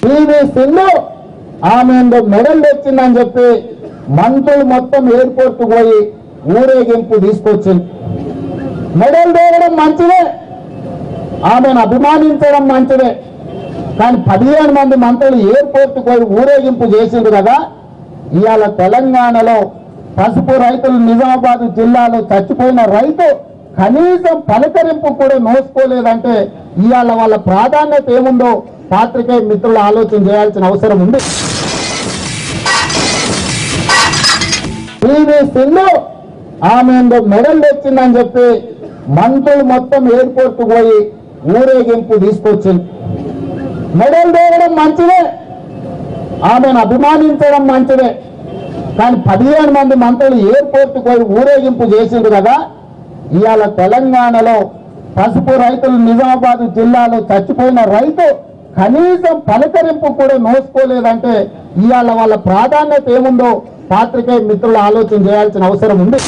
PV Sindhu ఆమె medal తెచ్చిందని చెప్పి మంత్రులు మొత్తం ఎయిర్పోర్ట్ పోయి ఊరేగింపు తీసుకొచ్చింది. మెడల్ తేవడం మంచిదే, ఆమెను అభిమానించడం మంచిదే, కానీ 15 మంది మంత్రులు ఎయిర్పోర్ట్ పోయి ఊరేగింపు చేసిండు కదా. ఇవాళ తెలంగాణలో పసుపు రైతులు నిజామాబాద్ జిల్లాలో చచ్చిపోయిన రైతు కనీసం పలకరింపు కూడా నోసుకోలేదంటే ఇవాళ వాళ్ళ ప్రాధాన్యత ఏముందో పాత్రికేయ మిత్రులు ఆలోచన చేయాల్సిన అవసరం ఉంది. పివి సింధు ఆమె మెడల్ తెచ్చిందని చెప్పి మంత్రులు మొత్తం ఎయిర్పోర్ట్ పోయి ఊరేగింపు తీసుకొచ్చింది. మెడల్ తేవడం మంచిదే, ఆమెను అభిమానించడం మంచిదే, కానీ 15 మంది మంత్రులు ఎయిర్పోర్ట్ పోయి ఊరేగింపు చేసిండు కదా. ఇవాళ తెలంగాణలో పసుపు రైతులు నిజామాబాద్ జిల్లాలో చచ్చిపోయిన రైతు కనీసం పలకరింపు కూడా నోసుకోలేదంటే ఇవాళ వాళ్ళ ప్రాధాన్యత ఏముందో పాత్రికేయ మిత్రులు ఆలోచన చేయాల్సిన అవసరం ఉంది.